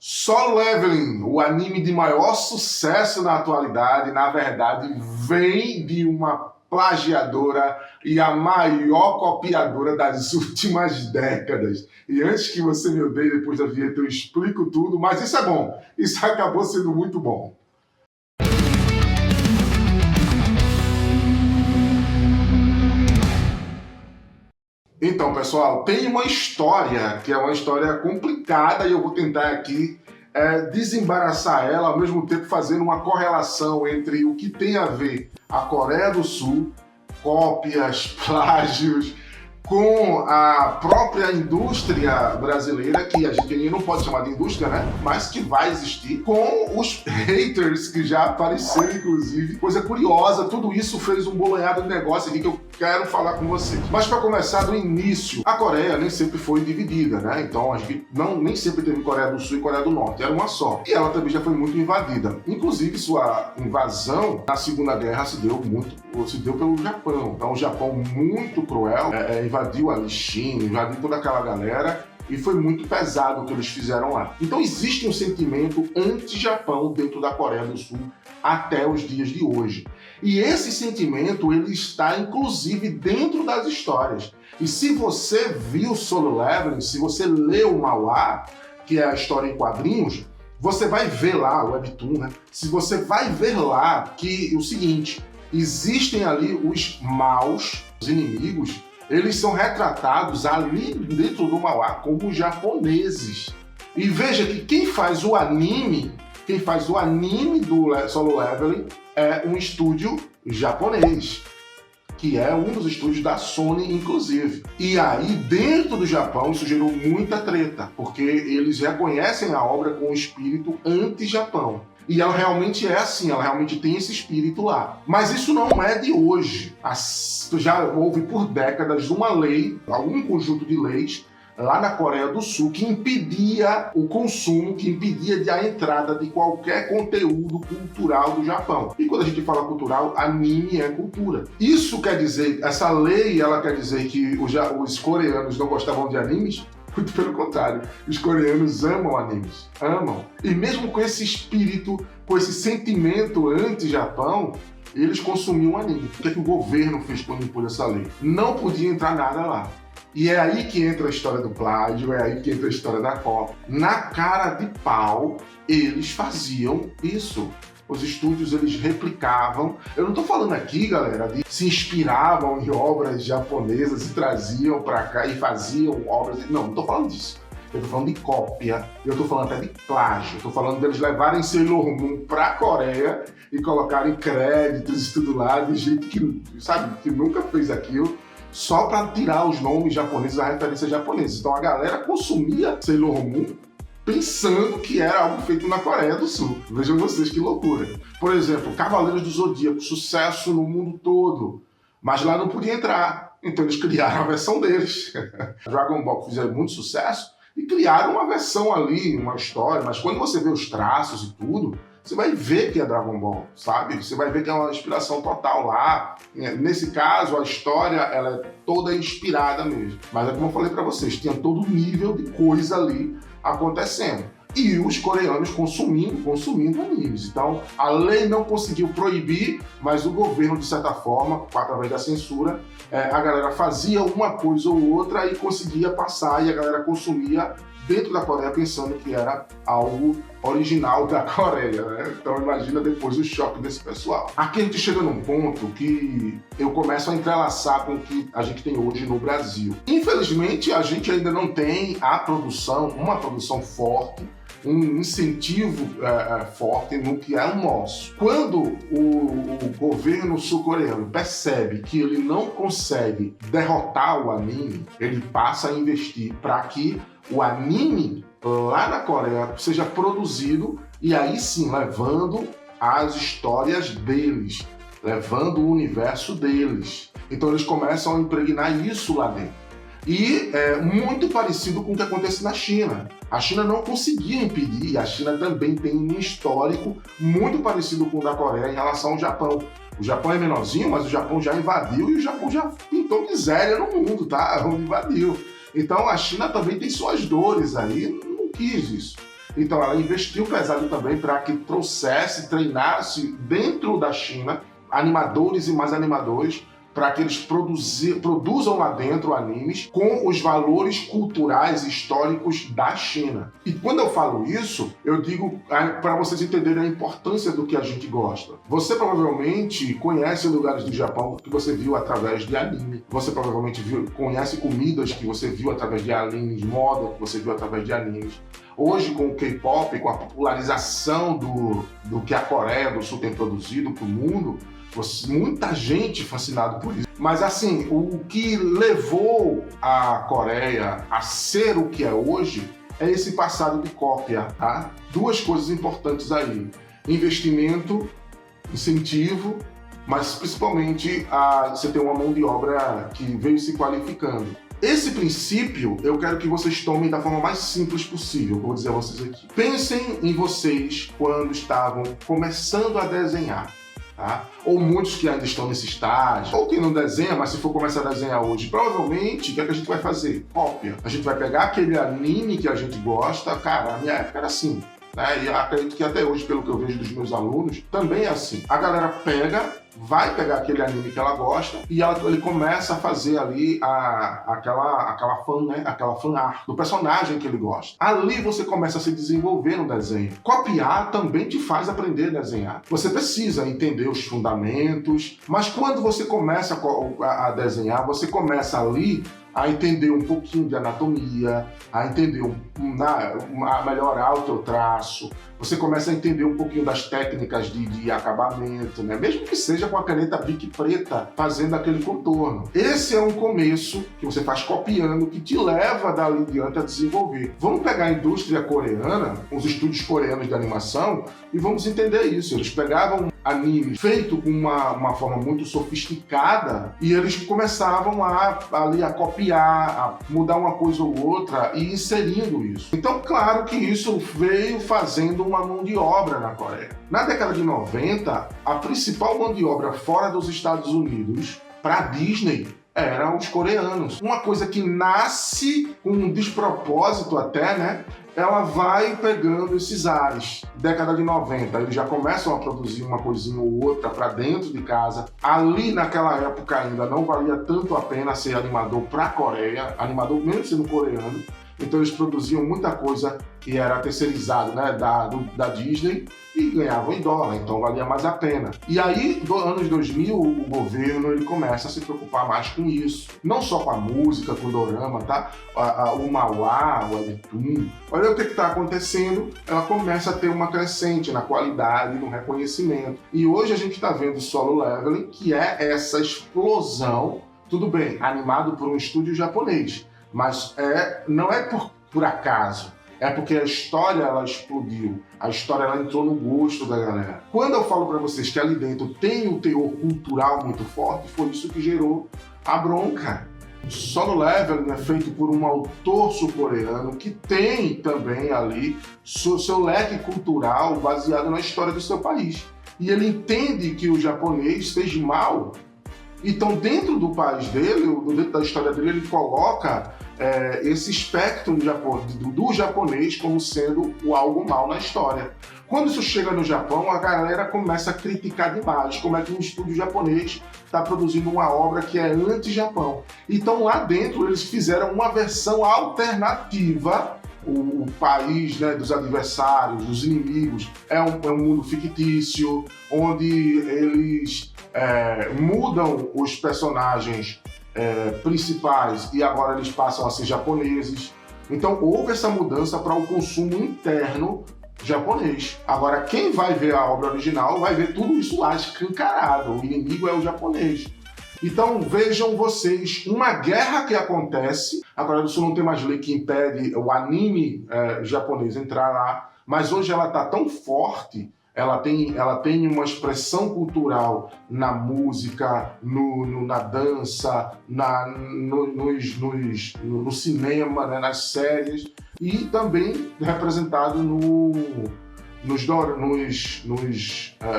Solo Leveling, o anime de maior sucesso na atualidade, na verdade, vem de uma plagiadora e a maior copiadora das últimas décadas. E antes que você me odeie depois da vinheta, eu explico tudo, mas isso é bom. Isso acabou sendo muito bom. Então, pessoal, tem uma história que é uma história complicada e eu vou tentar aqui desembaraçar ela, ao mesmo tempo fazendo uma correlação entre o que tem a ver a Coreia do Sul, cópias, plágios, com a própria indústria brasileira, que a gente não pode chamar de indústria, né? Mas que vai existir, com os haters que já apareceram, inclusive. Coisa curiosa, tudo isso fez um boleado de negócio aqui que eu quero falar com vocês. Mas para começar do início, a Coreia nem sempre foi dividida, né? Então a gente nem sempre teve Coreia do Sul e Coreia do Norte, era uma só. E ela também já foi muito invadida. Inclusive sua invasão na Segunda Guerra se deu pelo Japão. Então o Japão muito cruel, invadiu a China, invadiu toda aquela galera e foi muito pesado o que eles fizeram lá. Então existe um sentimento anti-Japão dentro da Coreia do Sul até os dias de hoje. E esse sentimento, ele está inclusive dentro das histórias. E se você viu Solo Leveling, se você leu o Manhwa, que é a história em quadrinhos, você vai ver lá, o Webtoon, né? Se você vai ver lá que o seguinte, existem ali os maus, os inimigos, eles são retratados ali dentro do Manhwa como japoneses. E veja que quem faz o anime do Solo Leveling é um estúdio japonês, que é um dos estúdios da Sony, inclusive. E aí, dentro do Japão, isso gerou muita treta, porque eles reconhecem a obra com um espírito anti-Japão. E ela realmente é assim, ela realmente tem esse espírito lá. Mas isso não é de hoje. Já houve por décadas uma lei, algum conjunto de leis, lá na Coreia do Sul, que impedia o consumo, que impedia a entrada de qualquer conteúdo cultural do Japão. E quando a gente fala cultural, anime é cultura. Isso quer dizer, essa lei, ela quer dizer que os coreanos não gostavam de animes? Muito pelo contrário, os coreanos amam animes, amam. E mesmo com esse espírito, com esse sentimento anti-Japão, eles consumiam anime. O que é que o governo fez quando impôs essa lei? Não podia entrar nada lá. E é aí que entra a história do plágio, é aí que entra a história da cópia. Na cara de pau, eles faziam isso. Os estúdios, eles replicavam. Eu não tô falando aqui, galera, de se inspiravam em obras japonesas e traziam pra cá e faziam obras... Não tô falando disso. Eu tô falando de cópia, eu tô falando até de plágio. Eu tô falando deles levarem Sailor Moon pra Coreia e colocarem créditos e tudo lá de gente que, sabe, que nunca fez aquilo, só para tirar os nomes japoneses, a referência japonesa. Então a galera consumia Sailor Moon pensando que era algo feito na Coreia do Sul. Vejam vocês que loucura. Por exemplo, Cavaleiros do Zodíaco, sucesso no mundo todo, mas lá não podia entrar. Então eles criaram a versão deles. Dragon Ball fizeram muito sucesso e criaram uma versão ali, uma história, mas quando você vê os traços e tudo, você vai ver que é Dragon Ball, sabe? Você vai ver que é uma inspiração total lá. Nesse caso, a história ela é toda inspirada mesmo. Mas é como eu falei pra vocês, tinha todo nível de coisa ali acontecendo. E os coreanos consumindo animes. Então, a lei não conseguiu proibir, mas o governo, de certa forma, através da censura, a galera fazia uma coisa ou outra e conseguia passar, e a galera consumia dentro da Coreia pensando que era algo original da Coreia, né? Então imagina depois o choque desse pessoal. Aqui a gente chega num ponto que eu começo a entrelaçar com o que a gente tem hoje no Brasil. Infelizmente, a gente ainda não tem uma produção forte, um incentivo forte no que é o nosso. Quando o governo sul-coreano percebe que ele não consegue derrotar o anime, ele passa a investir para que o anime lá na Coreia seja produzido e aí sim levando as histórias deles, levando o universo deles. Então eles começam a impregnar isso lá dentro. E é muito parecido com o que acontece na China. A China não conseguia impedir, e a China também tem um histórico muito parecido com o da Coreia em relação ao Japão. O Japão é menorzinho, mas o Japão já invadiu e o Japão já pintou miséria no mundo, tá? Onde invadiu. Então a China também tem suas dores aí, não quis isso. Então ela investiu pesado também para que trouxesse, treinasse dentro da China animadores e mais animadores, para que eles produzam lá dentro animes com os valores culturais e históricos da China. E quando eu falo isso, eu digo para vocês entenderem a importância do que a gente gosta. Você provavelmente conhece lugares do Japão que você viu através de anime. Você provavelmente conhece comidas que você viu através de animes, moda que você viu através de animes. Hoje, com o K-pop, com a popularização do que a Coreia do Sul tem produzido para o mundo, muita gente fascinada por isso. Mas assim, o que levou a Coreia a ser o que é hoje é esse passado de cópia, tá? Duas coisas importantes aí: investimento, incentivo, mas principalmente você ter uma mão de obra que veio se qualificando. Esse princípio eu quero que vocês tomem da forma mais simples possível, vou dizer a vocês aqui. Pensem em vocês quando estavam começando a desenhar. Tá? Ou muitos que ainda estão nesse estágio, ou quem não desenha, mas se for começar a desenhar hoje, provavelmente, o que é que a gente vai fazer? Cópia. A gente vai pegar aquele anime que a gente gosta, cara, na minha época era assim, né? E acredito que até hoje, pelo que eu vejo dos meus alunos, também é assim. A galera vai pegar aquele anime que ela gosta e ele começa a fazer ali aquela fan, né? Aquela fan art do personagem que ele gosta. Ali você começa a se desenvolver no desenho. Copiar também te faz aprender a desenhar. Você precisa entender os fundamentos, mas quando você começa a desenhar, você começa ali a entender um pouquinho de anatomia, a entender a melhorar o teu traço. Você começa a entender um pouquinho das técnicas de acabamento, né? Mesmo que seja com a caneta Bic preta fazendo aquele contorno. Esse é um começo que você faz copiando, que te leva dali em diante a desenvolver. Vamos pegar a indústria coreana, os estúdios coreanos de animação, e vamos entender isso. Eles pegavam anime feito com uma forma muito sofisticada e eles começavam ali a copiar, a mudar uma coisa ou outra e inserindo isso. Então, claro que isso veio fazendo uma mão de obra na Coreia. Na década de 90, a principal mão de obra fora dos Estados Unidos para a Disney eram os coreanos. Uma coisa que nasce com um despropósito até, né? Ela vai pegando esses ares. Década de 90, eles já começam a produzir uma coisinha ou outra para dentro de casa. Ali naquela época ainda não valia tanto a pena ser animador para a Coreia, animador mesmo sendo coreano. Então eles produziam muita coisa que era terceirizado, né, da Disney e ganhavam em dólar, então valia mais a pena. E aí, nos anos 2000, o governo ele começa a se preocupar mais com isso. Não só com a música, com o dorama, tá? O manhwa, o webtoon. Olha o que está acontecendo, ela começa a ter uma crescente na qualidade, no reconhecimento. E hoje a gente está vendo o Solo Leveling, que é essa explosão, tudo bem, animado por um estúdio japonês, mas não é por acaso. É porque a história ela explodiu, a história ela entrou no gosto da galera. Quando eu falo para vocês que ali dentro tem um teor cultural muito forte, foi isso que gerou a bronca. Solo Leveling é feito por um autor sul-coreano que tem também ali seu leque cultural baseado na história do seu país. E ele entende que o japonês fez mal. Então, dentro do país dele, dentro da história dele, ele coloca esse espectro do japonês como sendo algo mal na história. Quando isso chega no Japão, a galera começa a criticar demais como é que um estúdio japonês está produzindo uma obra que é anti-Japão. Então, lá dentro, eles fizeram uma versão alternativa. O país, né, dos adversários, dos inimigos, é um mundo fictício, onde eles mudam os personagens principais e agora eles passam a ser japoneses. Então houve essa mudança para o consumo interno japonês. Agora quem vai ver a obra original vai ver tudo isso lá escancarado. O inimigo é o japonês. Então vejam vocês, uma guerra que acontece, a Coreia do Sul não tem mais lei que impede o anime japonês entrar lá, mas hoje ela está tão forte, ela tem uma expressão cultural na música, na dança, no cinema, né, nas séries, e também representado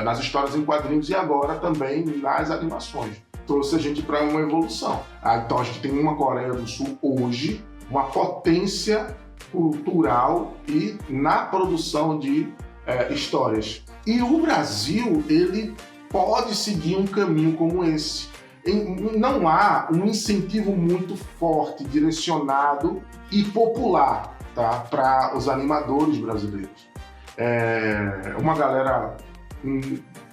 nas histórias em quadrinhos e agora também nas animações. Trouxe a gente para uma evolução. Então a gente tem uma Coreia do Sul hoje, uma potência cultural e na produção de histórias. E o Brasil, ele pode seguir um caminho como esse. Não há um incentivo muito forte, direcionado e popular, tá, para os animadores brasileiros. Uma galera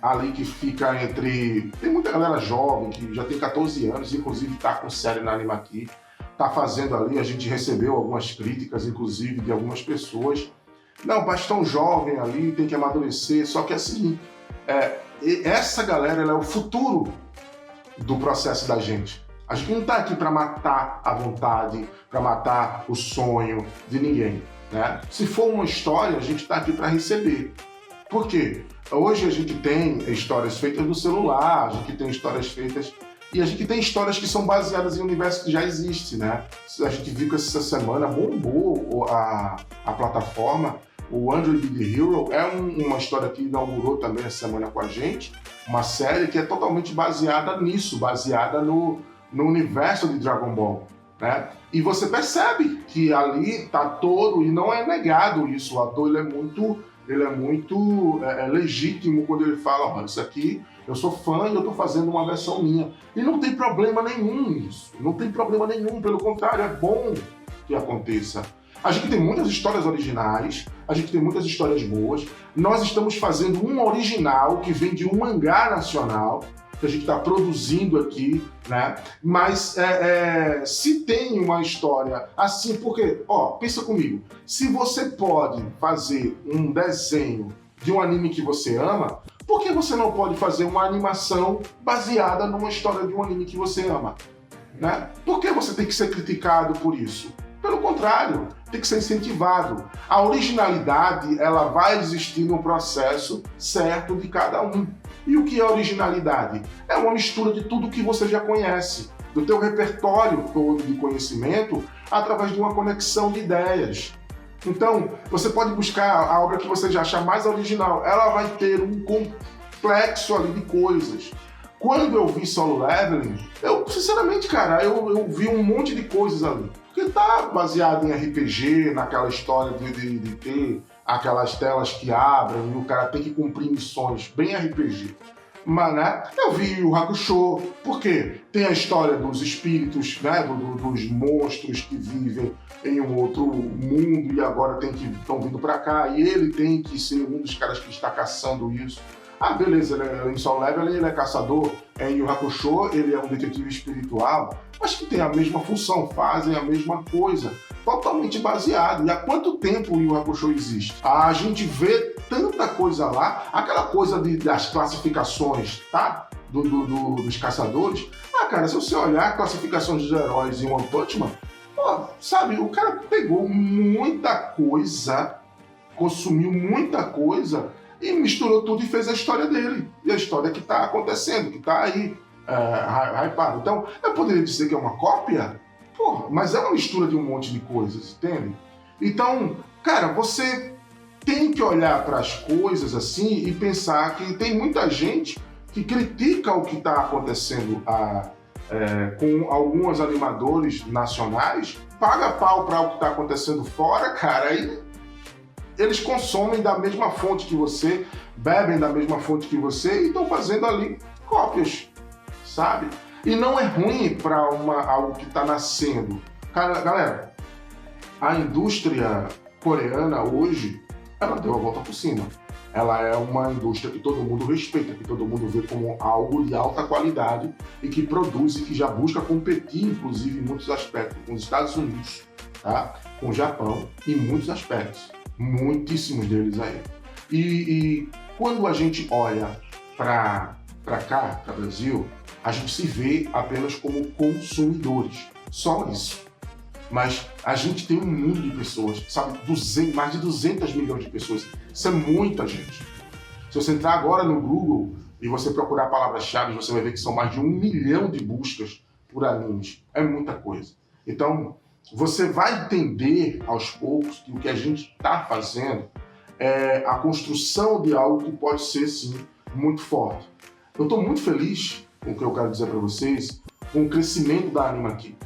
ali que fica entre... Tem muita galera jovem que já tem 14 anos, inclusive está com série na Animaqui, está fazendo ali, a gente recebeu algumas críticas, inclusive, de algumas pessoas. Não, mas tão jovem ali, tem que amadurecer, só que assim, essa galera ela é o futuro do processo da gente. A gente não está aqui para matar a vontade, para matar o sonho de ninguém, né? Se for uma história, a gente está aqui para receber. Por quê? Hoje a gente tem histórias feitas no celular, a gente tem histórias feitas... E a gente tem histórias que são baseadas em universos que já existem, né? A gente viu que essa semana bombou a plataforma. O Android Be The Hero é uma história que inaugurou também essa semana com a gente, uma série que é totalmente baseada nisso, baseada no universo de Dragon Ball, né? E você percebe que ali tá todo, e não é negado isso, o ator ele é muito legítimo quando ele fala, olha, isso aqui eu sou fã e eu tô fazendo uma versão minha. E não tem problema nenhum nisso, não tem problema nenhum, pelo contrário, é bom que aconteça. A gente tem muitas histórias originais, a gente tem muitas histórias boas, nós estamos fazendo um original que vem de um mangá nacional, que a gente está produzindo aqui, né? Mas se tem uma história assim, porque, pensa comigo, se você pode fazer um desenho de um anime que você ama, por que você não pode fazer uma animação baseada numa história de um anime que você ama, né? Por que você tem que ser criticado por isso? Pelo contrário, tem que ser incentivado. A originalidade, ela vai existir no processo certo de cada um. E o que é originalidade? É uma mistura de tudo que você já conhece, do teu repertório todo de conhecimento, através de uma conexão de ideias. Então, você pode buscar a obra que você já achar mais original. Ela vai ter um complexo ali de coisas. Quando eu vi Solo Leveling, sinceramente, cara, eu vi um monte de coisas ali. Porque tá baseado em RPG, naquela história de ter aquelas telas que abrem e o cara tem que cumprir missões, bem RPG. Mas, né, eu vi o Hakusho, porque tem a história dos espíritos, né, dos monstros que vivem em um outro mundo e agora estão vindo para cá, e ele tem que ser um dos caras que está caçando isso. Ah, beleza, em Solo Leveling ele é caçador, em Yu Hakusho ele é um detetive espiritual, mas que tem a mesma função, fazem a mesma coisa, totalmente baseado. E há quanto tempo o Yu Hakusho existe? A gente vê tanta coisa lá, aquela coisa das classificações, tá? Dos caçadores. Ah, cara, se você olhar classificações dos heróis em One Punch Man, sabe, o cara pegou muita coisa, consumiu muita coisa, e misturou tudo e fez a história dele. E a história que está acontecendo, que está aí, hypado. Então, eu poderia dizer que é uma cópia? Porra, mas é uma mistura de um monte de coisas, entende? Então, cara, você tem que olhar para as coisas assim e pensar que tem muita gente que critica o que está acontecendo com alguns animadores nacionais, paga pau para o que está acontecendo fora, cara, e eles consomem da mesma fonte que você, bebem da mesma fonte que você e estão fazendo ali cópias, sabe? E não é ruim para algo que está nascendo. Cara, galera, a indústria coreana hoje, ela deu a volta por cima. Ela é uma indústria que todo mundo respeita, que todo mundo vê como algo de alta qualidade e que produz e que já busca competir, inclusive, em muitos aspectos, com os Estados Unidos, tá? Com o Japão, em muitos aspectos. Muitíssimos deles aí. E quando a gente olha para cá, para o Brasil, a gente se vê apenas como consumidores. Só isso. Mas a gente tem um mundo de pessoas, sabe? Mais de 200 milhões de pessoas. Isso é muita gente. Se você entrar agora no Google e você procurar palavras-chave, você vai ver que são mais de 1 milhão de buscas por animes. É muita coisa. Então, você vai entender aos poucos que o que a gente está fazendo é a construção de algo que pode ser, sim, muito forte. Eu estou muito feliz com o que eu quero dizer para vocês, com o crescimento da Animaqui,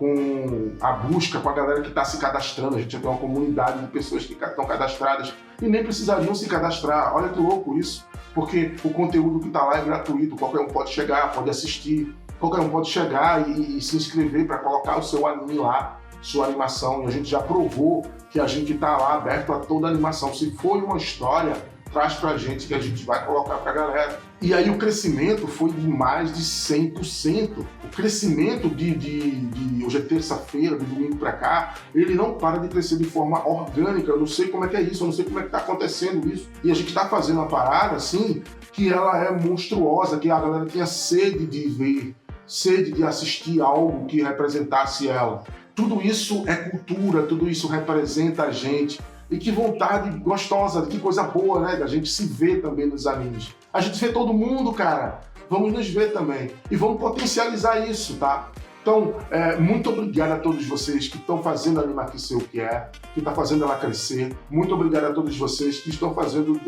com a busca, com a galera que está se cadastrando. A gente já tem uma comunidade de pessoas que estão cadastradas e nem precisariam se cadastrar. Olha que louco isso, porque o conteúdo que está lá é gratuito, qualquer um pode chegar, pode assistir, qualquer um pode chegar e se inscrever para colocar o seu anime lá, sua animação, e a gente já provou que a gente está lá aberto a toda a animação. Se for uma história, traz pra gente que a gente vai colocar pra galera. E aí o crescimento foi de mais de 100%. O crescimento hoje é terça-feira, de domingo pra cá, ele não para de crescer de forma orgânica. Eu não sei como é que é isso, eu não sei como é que tá acontecendo isso. E a gente tá fazendo uma parada assim, que ela é monstruosa, que a galera tinha sede de ver, sede de assistir algo que representasse ela. Tudo isso é cultura, tudo isso representa a gente. E que vontade gostosa, que coisa boa, né? Da gente se ver também nos animes. A gente vê todo mundo, cara. Vamos nos ver também. E vamos potencializar isso, tá? Então, muito obrigado a todos vocês que estão fazendo a Anima Aqui ser o que é, que está fazendo ela crescer. Muito obrigado a todos vocês que estão fazendo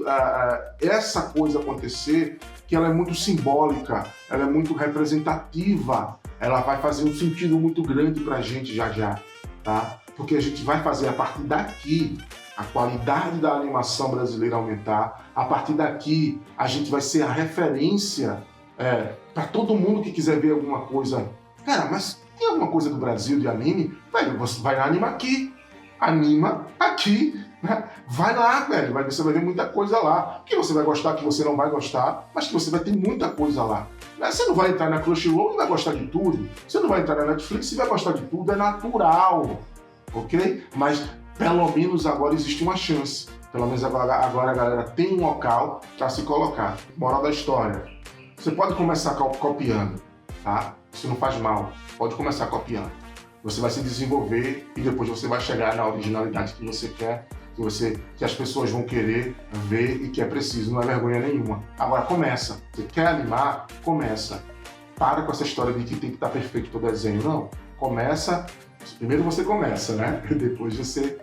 essa coisa acontecer, que ela é muito simbólica, ela é muito representativa. Ela vai fazer um sentido muito grande pra gente já, tá? Porque a gente vai fazer a partir daqui a qualidade da animação brasileira aumentar. A partir daqui, a gente vai ser a referência para todo mundo que quiser ver alguma coisa. Cara, mas tem alguma coisa do Brasil de anime? Velho, você vai na Anima Aqui. Anima Aqui. Né? Vai lá, velho. Você vai ver muita coisa lá. Que você vai gostar, que você não vai gostar, mas que você vai ter muita coisa lá. Você não vai entrar na Crunchyroll e vai gostar de tudo. Você não vai entrar na Netflix e vai gostar de tudo. É natural. Ok? Mas pelo menos agora existe uma chance. Pelo menos agora a galera tem um local para se colocar. Moral da história. Você pode começar copiando, tá? Isso não faz mal. Pode começar copiando. Você vai se desenvolver e depois você vai chegar na originalidade que você quer, que as pessoas vão querer ver e que é preciso. Não é vergonha nenhuma. Agora começa. Você quer animar? Começa. Para com essa história de que tem que estar perfeito o desenho. Não. Começa. Primeiro você começa, né? Depois você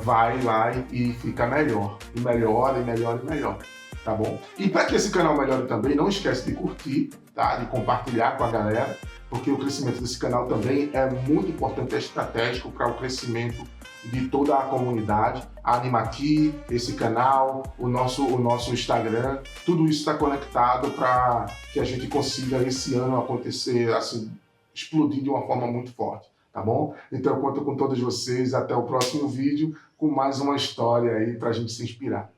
vai lá e fica melhor. E melhora, e melhora, e melhora. Tá bom? E para que esse canal melhore também, não esquece de curtir, tá? De compartilhar com a galera, porque o crescimento desse canal também é muito importante, é estratégico para o crescimento de toda a comunidade. A Anima Aqui, esse canal, o nosso Instagram, tudo isso está conectado para que a gente consiga esse ano acontecer, assim, explodir de uma forma muito forte. Tá bom? Então eu conto com todos vocês. Até o próximo vídeo com mais uma história aí pra gente se inspirar.